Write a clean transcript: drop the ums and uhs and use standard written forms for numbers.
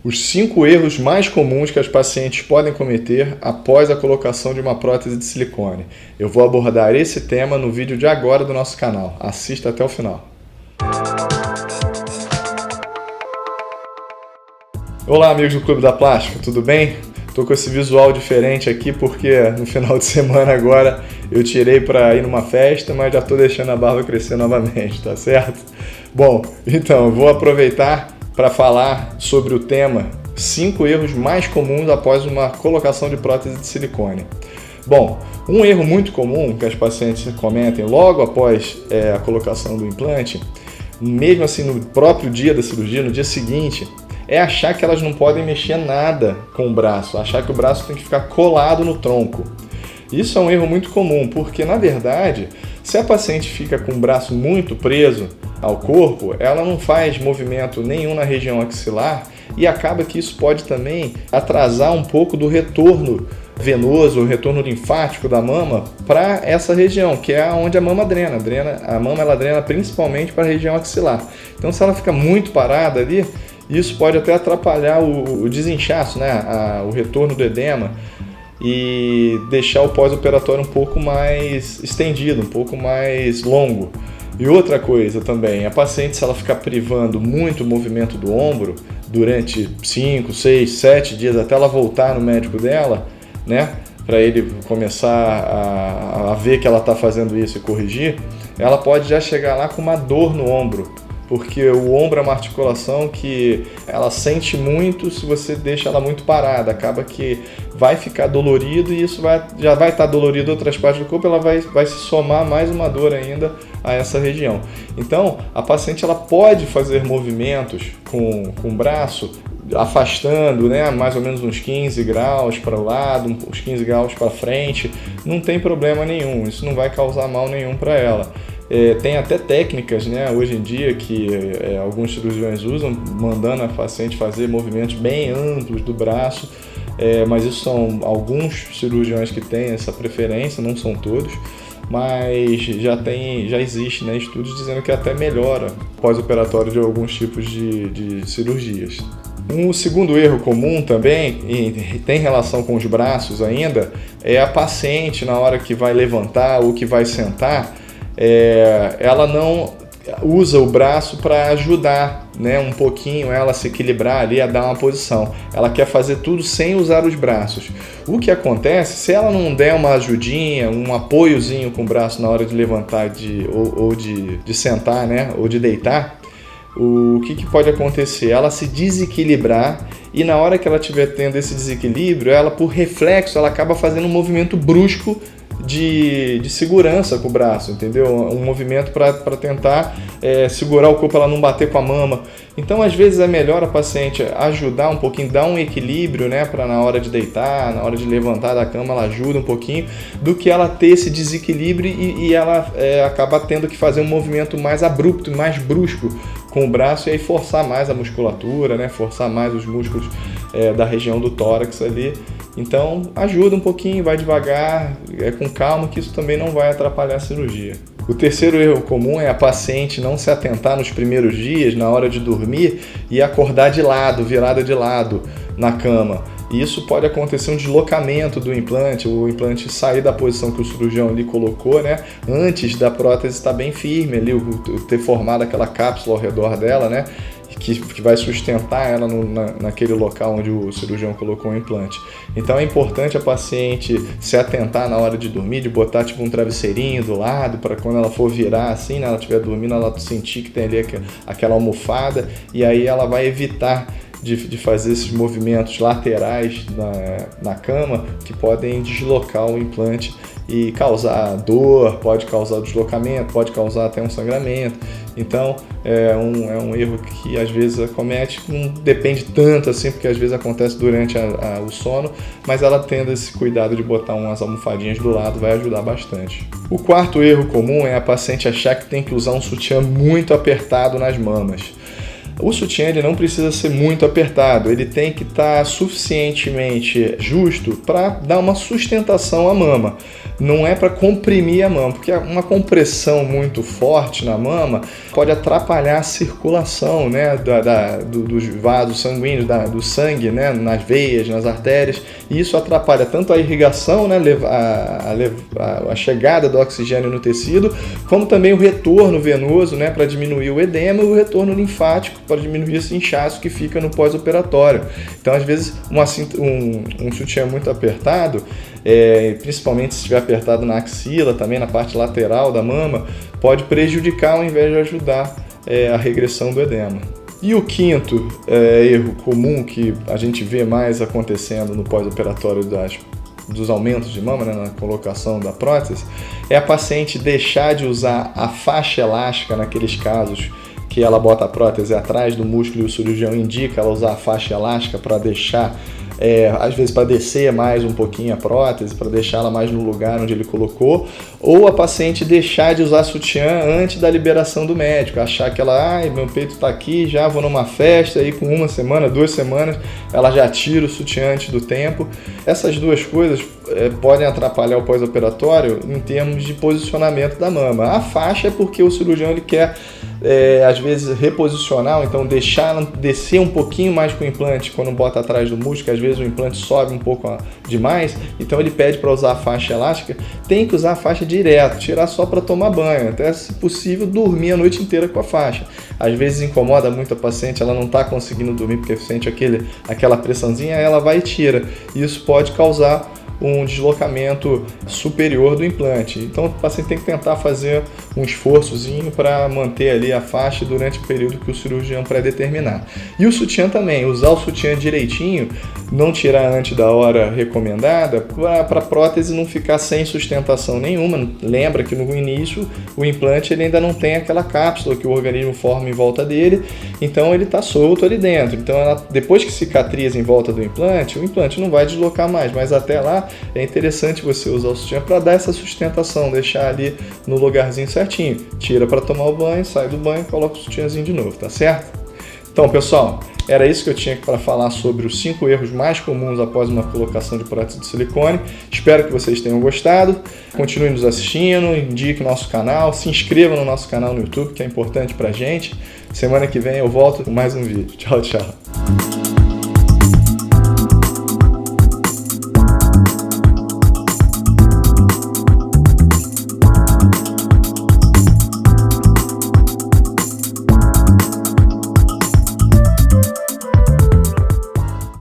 Os 5 erros mais comuns que as pacientes podem cometer após a colocação de uma prótese de silicone. Eu vou abordar esse tema no vídeo de agora do nosso canal. Assista até o final. Olá, amigos do Clube da Plástica, tudo bem? Tô com esse visual diferente aqui porque no final de semana agora eu tirei para ir numa festa, mas já tô deixando a barba crescer novamente, tá certo? Bom, então eu vou aproveitar para falar sobre o tema 5 erros mais comuns após uma colocação de prótese de silicone. Bom, um erro muito comum que as pacientes comentem logo após a colocação do implante, mesmo assim no próprio dia da cirurgia, no dia seguinte, é achar que elas não podem mexer nada com o braço, achar que o braço tem que ficar colado no tronco. Isso é um erro muito comum, porque na verdade, se a paciente fica com o braço muito preso ao corpo, ela não faz movimento nenhum na região axilar e acaba que isso pode também atrasar um pouco do retorno venoso, o retorno linfático da mama para essa região, que é onde a mama drena. A mama ela drena principalmente para a região axilar. Então, se ela fica muito parada ali, isso pode até atrapalhar o desinchaço, né? O retorno do edema e deixar o pós-operatório um pouco mais estendido, um pouco mais longo. E outra coisa também, a paciente, se ela ficar privando muito o movimento do ombro durante 5, 6, 7 dias até ela voltar no médico dela, né, para ele começar a ver que ela está fazendo isso e corrigir, ela pode já chegar lá com uma dor no ombro, porque o ombro é uma articulação que ela sente muito se você deixa ela muito parada, acaba que vai ficar dolorido e isso já vai estar dolorido em outras partes do corpo, ela vai se somar mais uma dor ainda a essa região. Então, a paciente ela pode fazer movimentos com o braço, afastando, né, mais ou menos uns 15 graus para o lado, uns 15 graus para frente, não tem problema nenhum, isso não vai causar mal nenhum para ela. Tem até técnicas, né, hoje em dia que alguns cirurgiões usam, mandando a paciente fazer movimentos bem amplos do braço, mas isso são alguns cirurgiões que têm essa preferência, não são todos, mas já existe, né, estudos dizendo que até melhora pós-operatório de alguns tipos de cirurgias. Um segundo erro comum também, e tem relação com os braços ainda, é a paciente na hora que vai levantar ou que vai sentar, ela não usa o braço para ajudar, né, um pouquinho ela a se equilibrar ali, a dar uma posição. Ela quer fazer tudo sem usar os braços. O que acontece, se ela não der uma ajudinha, um apoiozinho com o braço na hora de levantar ou de sentar, né, ou de deitar, o que pode acontecer? Ela se desequilibrar e na hora que ela estiver tendo esse desequilíbrio, ela por reflexo, ela acaba fazendo um movimento brusco de segurança com o braço, entendeu? Um movimento para tentar segurar o corpo, ela não bater com a mama. Então, às vezes é melhor a paciente ajudar um pouquinho, dar um equilíbrio, né, para na hora de deitar, na hora de levantar da cama, ela ajuda um pouquinho, do que ela ter esse desequilíbrio e ela acabar tendo que fazer um movimento mais abrupto, mais brusco com o braço e aí forçar mais a musculatura, né, forçar mais os músculos da região do tórax ali. Então, ajuda um pouquinho, vai devagar, com calma, que isso também não vai atrapalhar a cirurgia. O terceiro erro comum é a paciente não se atentar nos primeiros dias, na hora de dormir, e acordar de lado, virada de lado na cama. E isso pode acontecer um deslocamento do implante, o implante sair da posição que o cirurgião ali colocou, né, antes da prótese estar bem firme ali, ter formado aquela cápsula ao redor dela, né, que vai sustentar ela naquele local onde o cirurgião colocou o implante. Então é importante a paciente se atentar na hora de dormir, de botar tipo um travesseirinho do lado, para quando ela for virar assim, né, ela estiver dormindo, ela sentir que tem ali aquela almofada, e aí ela vai evitar de fazer esses movimentos laterais na cama que podem deslocar o implante e causar dor, pode causar deslocamento, pode causar até um sangramento. Então é um erro que às vezes acomete, não depende tanto assim, porque às vezes acontece durante o sono, mas ela tendo esse cuidado de botar umas almofadinhas do lado vai ajudar bastante. O quarto erro comum é a paciente achar que tem que usar um sutiã muito apertado nas mamas. O sutiã ele não precisa ser muito apertado, ele tem que estar suficientemente justo para dar uma sustentação à mama. Não é para comprimir a mama, porque uma compressão muito forte na mama pode atrapalhar a circulação, né, dos vasos sanguíneos, do sangue, né, nas veias, nas artérias, e isso atrapalha tanto a irrigação, né, a chegada do oxigênio no tecido, como também o retorno venoso, né, para diminuir o edema, e o retorno linfático para diminuir esse inchaço que fica no pós-operatório. Então, às vezes, um sutiã muito apertado, principalmente se estiver apertado na axila, também na parte lateral da mama, pode prejudicar ao invés de ajudar a regressão do edema. E o quinto erro comum que a gente vê mais acontecendo no pós-operatório dos aumentos de mama, né, na colocação da prótese, é a paciente deixar de usar a faixa elástica naqueles casos que ela bota a prótese atrás do músculo e o cirurgião indica ela usar a faixa elástica para deixar, às vezes para descer mais um pouquinho a prótese, para deixá-la mais no lugar onde ele colocou, ou a paciente deixar de usar sutiã antes da liberação do médico, achar que ela, meu peito está aqui, já vou numa festa, aí com 1 semana, 2 semanas, ela já tira o sutiã antes do tempo. Essas duas coisas podem atrapalhar o pós-operatório em termos de posicionamento da mama. A faixa é porque o cirurgião ele quer, às vezes, reposicionar, ou então deixar ela descer um pouquinho mais com o implante quando bota atrás do músculo, às vezes o implante sobe um pouco demais, então ele pede para usar a faixa elástica. Tem que usar a faixa direto, tirar só para tomar banho, até se possível dormir a noite inteira com a faixa. Às vezes incomoda muito a paciente, ela não está conseguindo dormir porque sente aquela pressãozinha, ela vai e tira. Isso pode causar um deslocamento superior do implante. Então o paciente tem que tentar fazer um esforçozinho para manter ali a faixa durante o período que o cirurgião pré-determinar. E o sutiã também, usar o sutiã direitinho, não tirar antes da hora recomendada, para a prótese não ficar sem sustentação nenhuma. Lembra que no início o implante ele ainda não tem aquela cápsula que o organismo forma em volta dele, então ele está solto ali dentro. Então depois que cicatriza em volta do implante, o implante não vai deslocar mais, mas até lá é interessante você usar o sutiã para dar essa sustentação, deixar ali no lugarzinho certinho. Tira para tomar o banho, sai do banho e coloca o sutiãzinho de novo, tá certo? Então, pessoal, era isso que eu tinha para falar sobre os 5 erros mais comuns após uma colocação de prótese de silicone. Espero que vocês tenham gostado. Continue nos assistindo, indique o nosso canal, se inscreva no nosso canal no YouTube, que é importante para a gente. Semana que vem eu volto com mais um vídeo. Tchau, tchau.